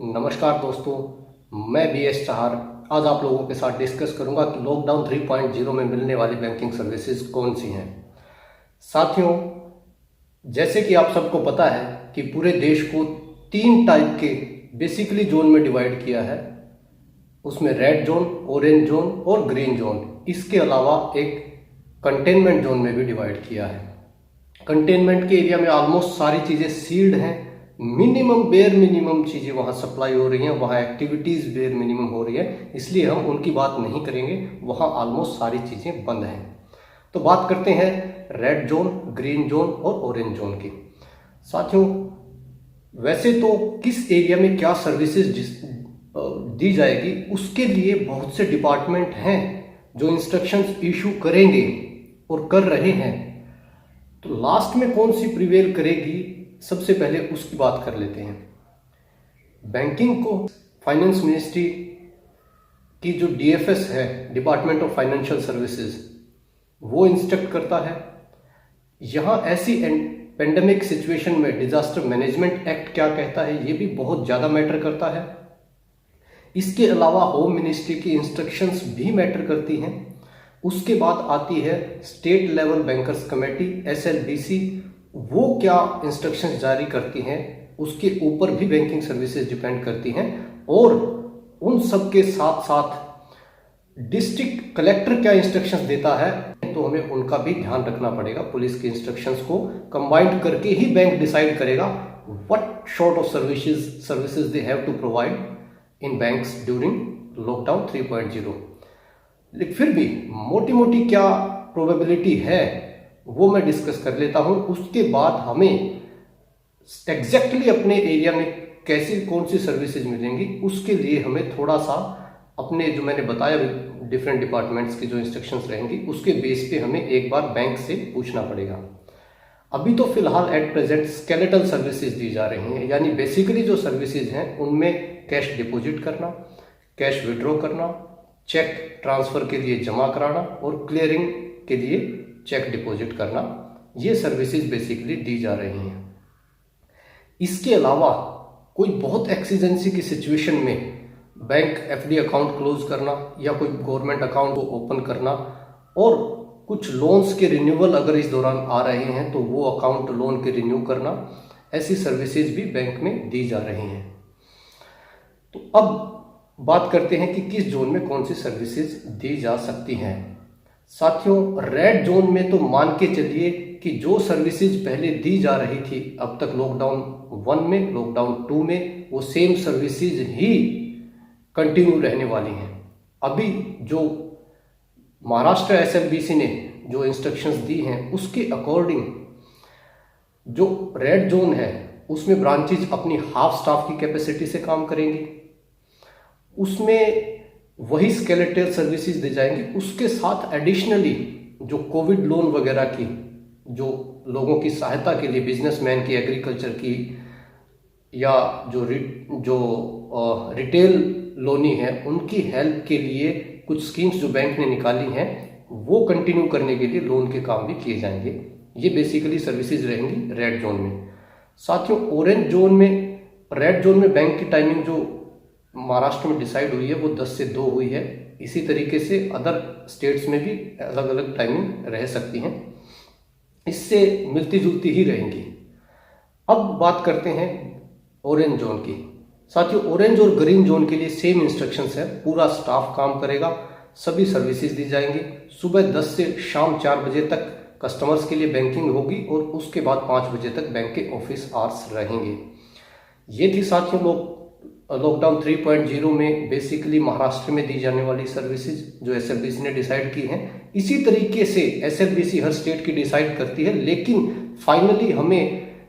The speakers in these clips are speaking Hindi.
नमस्कार दोस्तों, मैं BS चाहर आज आप लोगों के साथ डिस्कस करूंगा कि लॉकडाउन 3.0 में मिलने वाली बैंकिंग सर्विसेज कौन सी हैं। साथियों, जैसे कि आप सबको पता है कि पूरे देश को 3 टाइप के बेसिकली जोन में डिवाइड किया है। उसमें रेड जोन, ऑरेंज जोन और ग्रीन जोन। इसके अलावा एक कंटेनमेंट जोन में भी डिवाइड किया है। कंटेनमेंट के एरिया में ऑलमोस्ट सारी चीज़ें सील्ड हैं। बेयर मिनिमम चीज़ें वहाँ सप्लाई हो रही हैं, वहाँ एक्टिविटीज़ बेयर मिनिमम हो रही है, इसलिए हम उनकी बात नहीं करेंगे। वहाँ ऑलमोस्ट सारी चीज़ें बंद हैं। तो बात करते हैं रेड जोन, ग्रीन जोन और ऑरेंज जोन की। साथियों, वैसे तो किस एरिया में क्या सर्विसेज दी जाएगी, उसके लिए बहुत से डिपार्टमेंट हैं जो इंस्ट्रक्शंस इशू करेंगे और कर रहे हैं। तो लास्ट में कौन सी प्रिवेल करेगी, सबसे पहले उसकी बात कर लेते हैं। बैंकिंग को फाइनेंस मिनिस्ट्री की जो DFS है, डिपार्टमेंट ऑफ फाइनेंशियल सर्विसेज, वो इंस्ट्रक्ट करता है। यहाँ ऐसी पेंडेमिक सिचुएशन में डिजास्टर मैनेजमेंट एक्ट क्या कहता है, ये भी बहुत ज़्यादा मैटर करता है। इसके अलावा होम मिनिस्ट्री की इंस्ट्रक्शंस भी मैटर करती हैं। उसके बाद आती है state level bankers committee SLBC, वो क्या इंस्ट्रक्शंस जारी करती हैं, उसके ऊपर भी बैंकिंग सर्विसेज डिपेंड करती हैं। और उन सब के साथ साथ डिस्ट्रिक्ट कलेक्टर क्या इंस्ट्रक्शंस देता है, तो हमें उनका भी ध्यान रखना पड़ेगा। पुलिस के इंस्ट्रक्शंस को कंबाइंड करके ही बैंक डिसाइड करेगा what sort of services they have to provide in banks during lockdown 3.0। लेकिन फिर भी मोटी मोटी क्या प्रोबेबिलिटी है वो मैं डिस्कस कर लेता हूं। उसके बाद हमें एग्जैक्टली अपने एरिया में कैसी कौन सी सर्विसेज मिलेंगी, उसके लिए हमें थोड़ा सा अपने जो मैंने बताया डिफरेंट डिपार्टमेंट्स की जो इंस्ट्रक्शंस रहेंगी, उसके बेस पे हमें एक बार बैंक से पूछना पड़ेगा। अभी तो फिलहाल एट प्रेजेंट स्केलेटल सर्विसेज दी जा रही हैं, यानी बेसिकली जो सर्विसेज हैं उनमें कैश डिपॉजिट करना, कैश विड्रॉ करना, चेक ट्रांसफर के लिए जमा कराना और क्लियरिंग के लिए चेक डिपॉजिट करना, ये सर्विसेज बेसिकली दी जा रही हैं। इसके अलावा कोई बहुत एक्सीजेंसी की सिचुएशन में बैंक FD अकाउंट क्लोज करना या कोई गवर्नमेंट अकाउंट को ओपन करना और कुछ लोन्स के रिन्यूअल अगर इस दौरान आ रहे हैं तो वो अकाउंट लोन के रिन्यू करना, ऐसी सर्विसेज भी बैंक में दी जा रही हैं। तो अब बात करते हैं कि किस जोन में कौन सी सर्विसेज दी जा सकती हैं। साथियों, रेड जोन में तो मान के चलिए कि जो सर्विसेज पहले दी जा रही थी अब तक लॉकडाउन 1 में, लॉकडाउन 2 में, वो सेम सर्विसेज ही कंटिन्यू रहने वाली हैं। अभी जो महाराष्ट्र SLBC ने जो इंस्ट्रक्शंस दी हैं उसके अकॉर्डिंग जो रेड जोन है उसमें ब्रांचेज अपनी हाफ स्टाफ की कैपेसिटी से काम करेंगी, उसमें वही स्केलेटल सर्विसेज दी जाएंगी। उसके साथ एडिशनली जो कोविड लोन वगैरह की, जो लोगों की सहायता के लिए, बिजनेसमैन की, एग्रीकल्चर की, या जो रिटेल लोनी है, उनकी हेल्प के लिए कुछ स्कीम्स जो बैंक ने निकाली हैं वो कंटिन्यू करने के लिए लोन के काम भी किए जाएंगे। ये बेसिकली सर्विसेज रहेंगी रेड जोन में। साथियों, ऑरेंज जोन में, रेड जोन में बैंक की टाइमिंग जो महाराष्ट्र में डिसाइड हुई है वो 10 से 2 हुई है। इसी तरीके से अदर स्टेट्स में भी अलग अलग टाइमिंग रह सकती हैं, इससे मिलती जुलती ही रहेंगी। अब बात करते हैं ऑरेंज जोन की। साथियों, ऑरेंज और ग्रीन जोन के लिए सेम इंस्ट्रक्शंस है। पूरा स्टाफ काम करेगा, सभी सर्विसेज दी जाएंगी। सुबह 10 से शाम 4 बजे तक कस्टमर्स के लिए बैंकिंग होगी और उसके बाद 5 बजे तक बैंक के ऑफिस आवर्स रहेंगे। ये थी साथियों लॉकडाउन 3.0 में बेसिकली महाराष्ट्र में दी जाने वाली सर्विसेज जो SLBC ने डिसाइड की हैं। इसी तरीके से SLBC हर स्टेट की डिसाइड करती है, लेकिन फाइनली हमें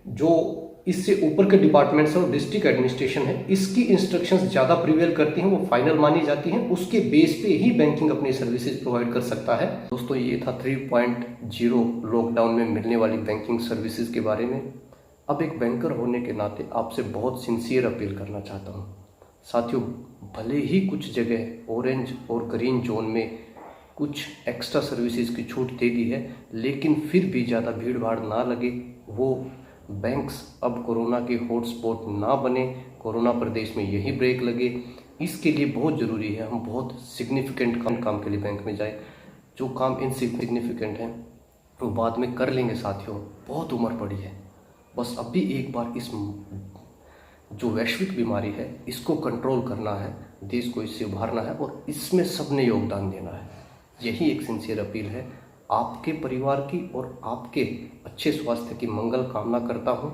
जो इससे ऊपर के डिपार्टमेंट्स और डिस्ट्रिक्ट एडमिनिस्ट्रेशन है, इसकी इंस्ट्रक्शंस ज़्यादा प्रिवेल करती हैं, वो फाइनल मानी जाती हैं। उसके बेस पे ही बैंकिंग अपनी सर्विसेज प्रोवाइड कर सकता है। दोस्तों, ये था 3.0 लॉकडाउन में मिलने वाली बैंकिंग सर्विसेज के बारे में। अब एक बैंकर होने के नाते आपसे बहुत सिंसियर अपील करना चाहता हूँ। साथियों, भले ही कुछ जगह ऑरेंज और ग्रीन जोन में कुछ एक्स्ट्रा सर्विसेज की छूट दे दी है, लेकिन फिर भी ज़्यादा भीड़ भाड़ ना लगे, वो बैंक्स अब कोरोना के हॉटस्पॉट ना बने, कोरोना प्रदेश में यही ब्रेक लगे। इसके लिए बहुत ज़रूरी है हम बहुत सिग्निफिकेंट काम के लिए बैंक में जाए। जो काम इनसिग्निफिकेंट हैं वो बाद में कर लेंगे साथियों, बहुत उम्र पड़ी है। बस अब भी एक बार इस जो वैश्विक बीमारी है इसको कंट्रोल करना है, देश को इससे उभारना है और इसमें सबने योगदान देना है। यही एक सिंसियर अपील है आपके परिवार की और आपके अच्छे स्वास्थ्य की मंगल कामना करता हूँ।